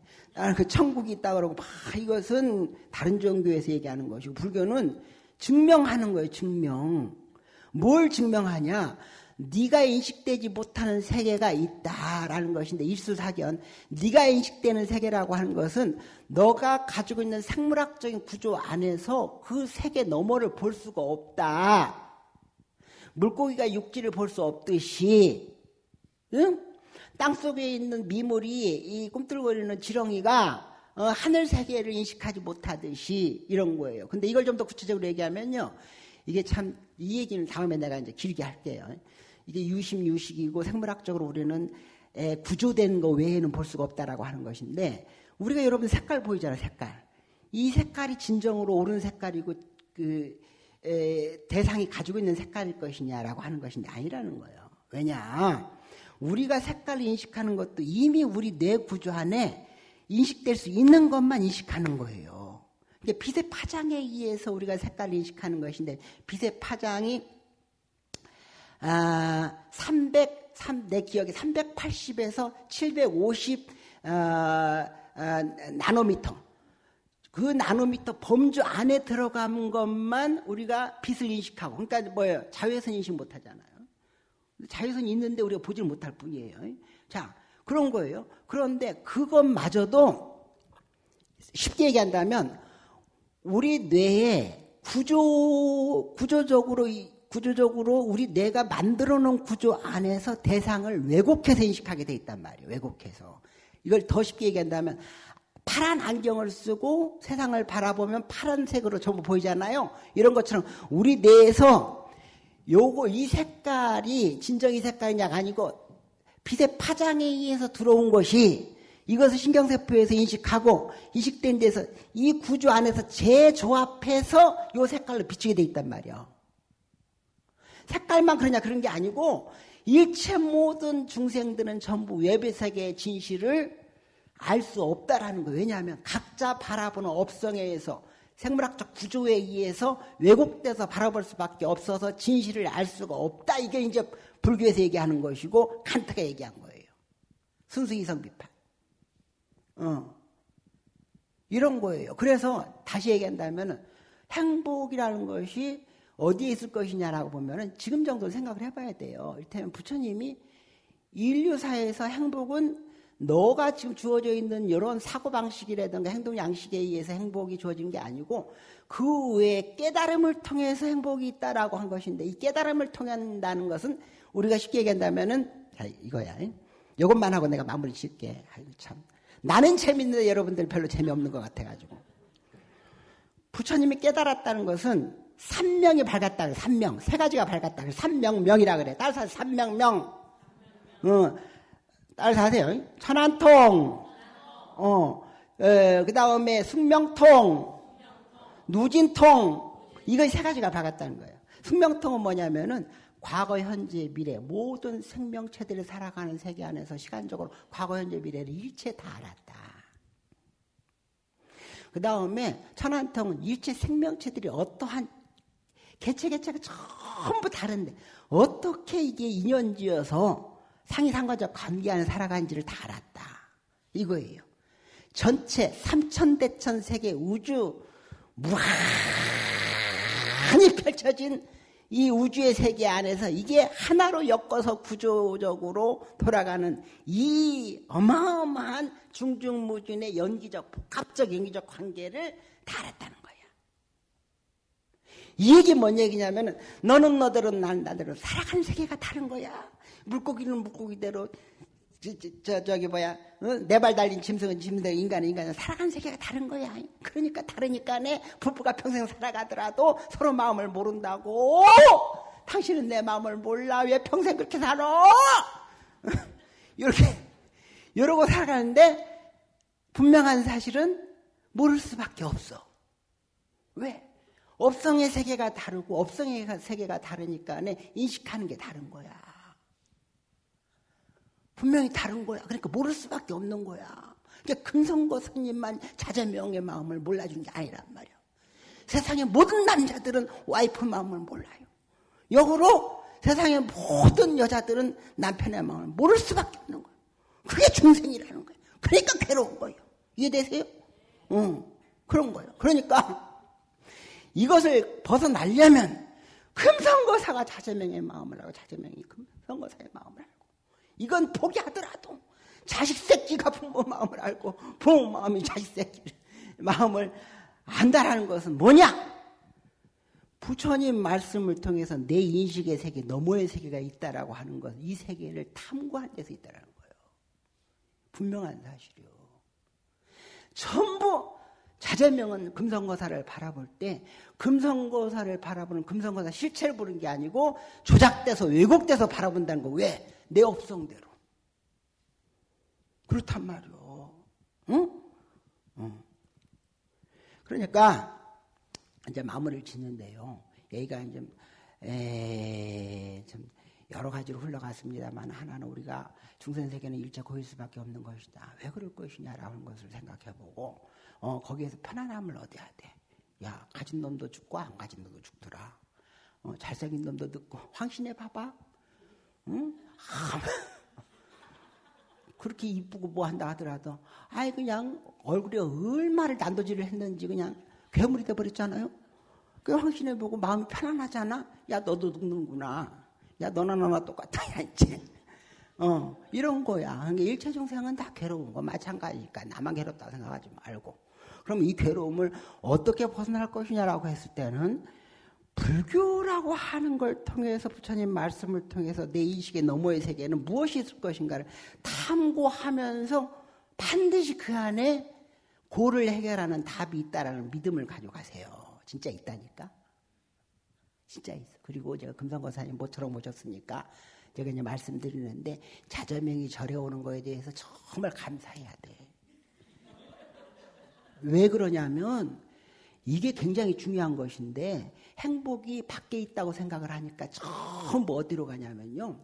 그 천국이 있다 그러고 막 이것은 다른 종교에서 얘기하는 것이고 불교는 증명하는 거예요. 증명. 뭘 증명하냐? 네가 인식되지 못하는 세계가 있다라는 것인데 일수사견. 네가 인식되는 세계라고 하는 것은 너가 가지고 있는 생물학적인 구조 안에서 그 세계 너머를 볼 수가 없다. 물고기가 육지를 볼 수 없듯이 응? 땅속에 있는 미물이 이 꿈틀거리는 지렁이가 하늘 세계를 인식하지 못하듯이 이런 거예요. 근데 이걸 좀 더 구체적으로 얘기하면요. 이게 참 이 얘기는 다음에 내가 이제 길게 할게요. 이게 유식이고 생물학적으로 우리는 구조된 거 외에는 볼 수가 없다라고 하는 것인데 우리가 여러분 색깔 보이잖아요. 색깔. 이 색깔이 진정으로 옳은 색깔이고 대상이 가지고 있는 색깔일 것이냐라고 하는 것인데 아니라는 거예요. 왜냐? 우리가 색깔을 인식하는 것도 이미 우리 뇌 구조 안에 인식될 수 있는 것만 인식하는 거예요. 그러니까 빛의 파장에 의해서 우리가 색깔을 인식하는 것인데 빛의 파장이 내 기억에 380에서 750 나노미터. 그 나노미터 범주 안에 들어간 것만 우리가 빛을 인식하고, 그러니까 뭐예요? 자외선 인식 못 하잖아요. 자외선이 있는데 우리가 보지를 못할 뿐이에요. 자, 그런 거예요. 그런데 그것마저도 쉽게 얘기한다면 우리 뇌에 구조적으로 우리 뇌가 만들어 놓은 구조 안에서 대상을 왜곡해서 인식하게 돼 있단 말이에요. 왜곡해서. 이걸 더 쉽게 얘기한다면 파란 안경을 쓰고 세상을 바라보면 파란색으로 전부 보이잖아요. 이런 것처럼 우리 뇌에서 이 색깔이 진정 이 색깔이냐가 아니고 빛의 파장에 의해서 들어온 것이 이것을 신경세포에서 인식하고 인식된 데서 이 구조 안에서 재조합해서 이 색깔로 비추게 돼 있단 말이에요. 색깔만 그러냐 그런 게 아니고 일체 모든 중생들은 전부 외부 세계의 진실을 알 수 없다라는 거예요. 왜냐하면 각자 바라보는 업성에 의해서 생물학적 구조에 의해서 왜곡돼서 바라볼 수밖에 없어서 진실을 알 수가 없다. 이게 이제 불교에서 얘기하는 것이고 칸트가 얘기한 거예요. 순수 이성 비판. 이런 거예요. 그래서 다시 얘기한다면 행복이라는 것이 어디에 있을 것이냐라고 보면은 지금 정도 생각을 해봐야 돼요. 이를테면 부처님이 인류사에서 행복은 너가 지금 주어져 있는 이런 사고방식이라든가 행동 양식에 의해서 행복이 주어진 게 아니고 그 외에 깨달음을 통해서 행복이 있다라고 한 것인데 이 깨달음을 통한다는 것은 우리가 쉽게 얘기한다면은 자, 이거야. 이것만 하고 내가 마무리 짓게. 아이고 참. 나는 재밌는데 여러분들 별로 재미없는 것 같아가지고. 부처님이 깨달았다는 것은 삼명이 밝았다. 삼명. 세 가지가 밝았다. 삼명명이라 그래. 따라서 삼명명. 따라서 하세요. 천안통. 그 다음에 숙명통. 누진통. 이거 세 가지가 밝았다는 거예요. 숙명통은 뭐냐면은 과거, 현재, 미래 모든 생명체들이 살아가는 세계 안에서 시간적으로 과거, 현재, 미래를 일체 다 알았다. 그 다음에 천안통은 일체 생명체들이 어떠한 개체가 전부 다른데 어떻게 이게 인연지어서 상이상과적 관계 안에 살아가는지를 다 알았다. 이거예요. 전체 삼천대천 세계 우주 무한히 펼쳐진 이 우주의 세계 안에서 이게 하나로 엮어서 구조적으로 돌아가는 이 어마어마한 중중무진의 연기적 복합적 연기적 관계를 다 알았다는 거야. 이 얘기 뭔 얘기냐면은 너는 너대로 나는 나대로 살아가는 세계가 다른 거야. 물고기는 물고기대로 네 발 달린 짐승은 짐승대로 인간은 살아가는 세계가 다른 거야. 그러니까 다르니까네 부부가 평생 살아가더라도 서로 마음을 모른다고. 당신은 내 마음을 몰라. 왜 평생 그렇게 살아? 이러고 살아가는데 분명한 사실은 모를 수밖에 없어. 왜? 업성의 세계가 다르고 업성의 세계가 다르니까네 인식하는 게 다른 거야. 분명히 다른 거야. 그러니까 모를 수밖에 없는 거야. 그러니까 금성고 스님만 자제명의 마음을 몰라준 게 아니란 말이야. 세상의 모든 남자들은 와이프 마음을 몰라요. 역으로 세상의 모든 여자들은 남편의 마음을 모를 수밖에 없는 거야. 그게 중생이라는 거야. 그러니까 괴로운 거예요. 이해되세요? 그런 거예요. 그러니까 이것을 벗어나려면 금성고사가 자제명의 마음을 하고 자제명이 금성고사의 마음을 알고 이건 포기하더라도 자식 새끼가 부모 마음을 알고 부모 마음이 자식 새끼 마음을 안다라는 것은 뭐냐? 부처님 말씀을 통해서 내 인식의 세계 너머의 세계가 있다라고 하는 것은 이 세계를 탐구한 데서 있다라는 거예요. 분명한 사실이요. 전부 자제명은 금성고사를 바라볼 때 금성고사를 바라보는 금성고사 실체를 보는 게 아니고 조작돼서 왜곡돼서 바라본다는 거. 왜? 내 업성대로. 그렇단 말이요. 응? 그러니까 이제 마무리를 짓는데요. 얘기가 이제 좀 여러 가지로 흘러갔습니다만 하나는 우리가 중생세계는 일체 고일 수밖에 없는 것이다. 왜 그럴 것이냐라는 것을 생각해보고 거기에서 편안함을 얻어야 돼. 야, 가진 놈도 죽고 안 가진 놈도 죽더라. 잘생긴 놈도 듣고 황신해 봐봐. 응? 그렇게 이쁘고 뭐 한다 하더라도 아이 그냥 얼굴에 얼마를 난도질을 했는지 그냥 괴물이 돼버렸잖아요. 그 황신해 보고 마음이 편안하잖아. 야 너도 늙는구나. 야 너나 나나 똑같아. 야 이제 이런 거야. 그러니까 일체 중생은 다 괴로운 거 마찬가지니까 나만 괴롭다고 생각하지 말고. 그럼 이 괴로움을 어떻게 벗어날 것이냐라고 했을 때는 불교라고 하는 걸 통해서 부처님 말씀을 통해서 내 인식의 너머의 세계에는 무엇이 있을 것인가를 탐구하면서 반드시 그 안에 고를 해결하는 답이 있다라는 믿음을 가져가세요. 진짜 있다니까. 진짜 있어. 그리고 제가 금성고사님 모처럼 모셨으니까 제가 이제 말씀드리는데 자저명이 절에 오는 거에 대해서 정말 감사해야 돼. 왜 그러냐면 이게 굉장히 중요한 것인데 행복이 밖에 있다고 생각을 하니까 전부 어디로 가냐면요.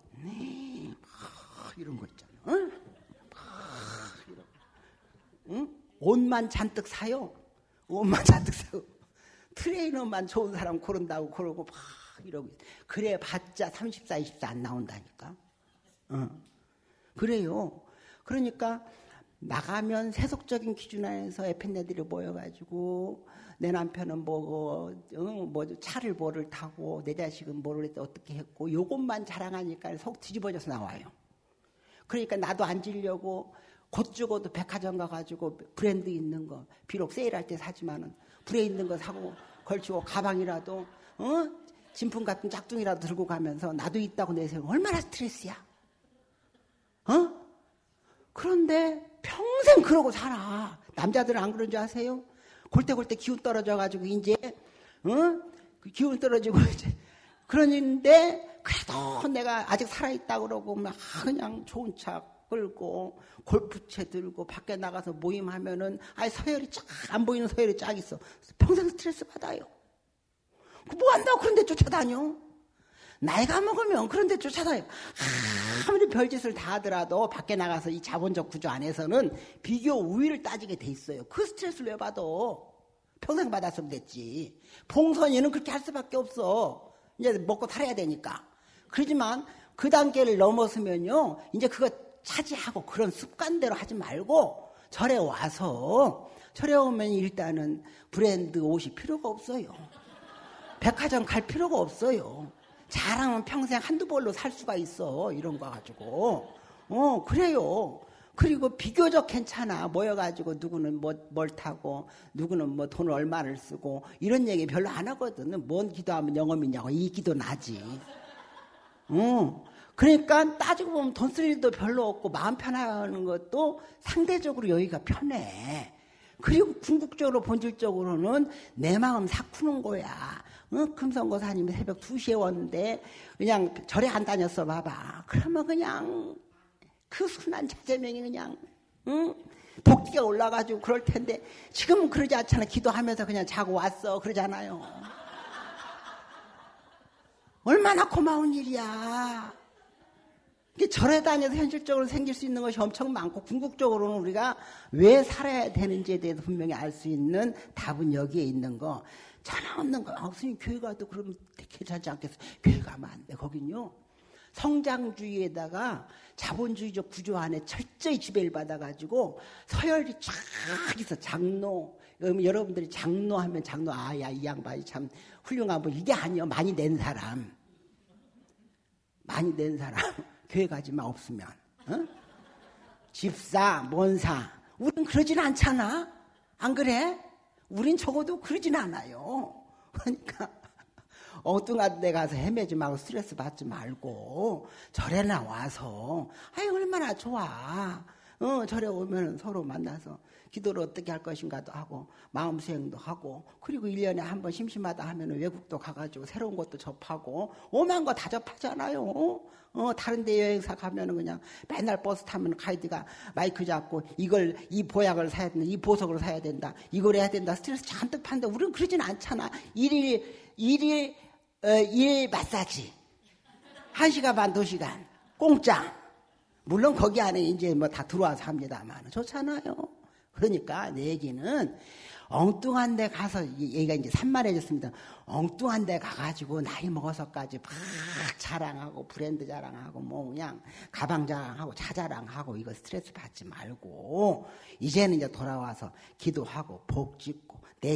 이런 거 있잖아요. 응? 옷만 잔뜩 사요. 옷만 잔뜩 사고 트레이너만 좋은 사람 고른다고 그러고 막 이러고 그래 봤자 34, 24 안 나온다니까. 그래요. 그러니까 나가면 세속적인 기준 안에서 에펜네들이 모여가지고 내 남편은 뭐 차를 뭐를 타고 내 자식은 뭐를 어떻게 했고 요것만 자랑하니까 속 뒤집어져서 나와요. 그러니까 나도 앉으려고 곧 죽어도 백화점 가가지고 브랜드 있는 거 비록 세일할 때 사지만은 브랜드 있는 거 사고 걸치고 가방이라도 진품 같은 짝퉁이라도 들고 가면서 나도 있다고 내세우고 얼마나 스트레스야. 그런데 평생 그러고 살아. 남자들은 안 그런 줄 아세요? 골때골때 기운 떨어져가지고 이제 기운 떨어지고 이제 그러는데 그래도 내가 아직 살아있다 그러고 막 그냥 좋은 차 끌고 골프채 들고 밖에 나가서 모임하면은 서열이 쫙 안 보이는 서열이 쫙 있어. 평생 스트레스 받아요. 뭐 한다고 그런 데 쫓아다녀? 나이가 먹으면 그런 데 쫓아다녀. 아무리 별짓을 다 하더라도 밖에 나가서 이 자본적 구조 안에서는 비교 우위를 따지게 돼 있어요. 그 스트레스를 왜 받아? 평생 받았으면 됐지. 봉선이는 그렇게 할 수밖에 없어. 이제 먹고 살아야 되니까. 그러지만 그 단계를 넘었으면요. 이제 그거 차지하고 그런 습관대로 하지 말고 절에 와서 절에 오면 일단은 브랜드 옷이 필요가 없어요. 백화점 갈 필요가 없어요. 자랑은 평생 한두 벌로 살 수가 있어. 이런 거 가지고. 그래요. 그리고 비교적 괜찮아. 모여가지고 누구는 뭘 타고 누구는 뭐 돈을 얼마를 쓰고 이런 얘기 별로 안 하거든. 뭔 기도하면 영업이냐고. 이 기도 나지. 그러니까 따지고 보면 돈 쓸 일도 별로 없고 마음 편하는 것도 상대적으로 여기가 편해. 그리고 궁극적으로 본질적으로는 내 마음 사쿠는 거야. 금성고사님이 새벽 2시에 왔는데 그냥 절에 안 다녔어 봐봐. 그러면 그냥 그 순한 자제명이 그냥 복기가 올라가지고 그럴 텐데 지금은 그러지 않잖아. 기도하면서 그냥 자고 왔어 그러잖아요. 얼마나 고마운 일이야. 절에 다녀서 현실적으로 생길 수 있는 것이 엄청 많고 궁극적으로는 우리가 왜 살아야 되는지에 대해서 분명히 알 수 있는 답은 여기에 있는 거. 전혀 없는 거. 스님 교회 가도 그러면 괜찮지 않겠어? 교회 가면 안 돼. 거긴요. 성장주의에다가 자본주의적 구조 안에 철저히 지배를 받아가지고 서열이 쫙 있어. 장로. 여러분들이 장로하면 장로 야 이 양반이 참 훌륭한 분. 이게 아니요. 많이 낸 사람. 교회 가지만 없으면. 집사, 뭔사. 우린 그러진 않잖아. 안 그래? 우린 적어도 그러진 않아요. 그러니까 엉뚱한 데 가서 헤매지 말고 스트레스 받지 말고 절에 나와서 얼마나 좋아. 절에 오면 서로 만나서 기도를 어떻게 할 것인가도 하고 마음 수행도 하고 그리고 1년에 한 번 심심하다 하면 외국도 가가지고 새로운 것도 접하고 오만 거 다 접하잖아요. 다른 데 여행사 가면은 그냥 맨날 버스 타면 가이드가 마이크 잡고 이 보약을 사야 된다, 이 보석을 사야 된다, 이걸 해야 된다, 스트레스 잔뜩 판다. 우리는 그러진 않잖아. 일일 마사지 1시간 반 2시간 공짜. 물론 거기 안에 이제 뭐 다 들어와서 합니다만 좋잖아요. 그러니까 내 얘기는 엉뚱한 데 가서 얘가 이제 산만해졌습니다. 엉뚱한 데 가가지고 나이 먹어서까지 막 자랑하고 브랜드 자랑하고 뭐 그냥 가방 자랑하고 차 자랑하고 이거 스트레스 받지 말고 이제는 이제 돌아와서 기도하고 복 짓고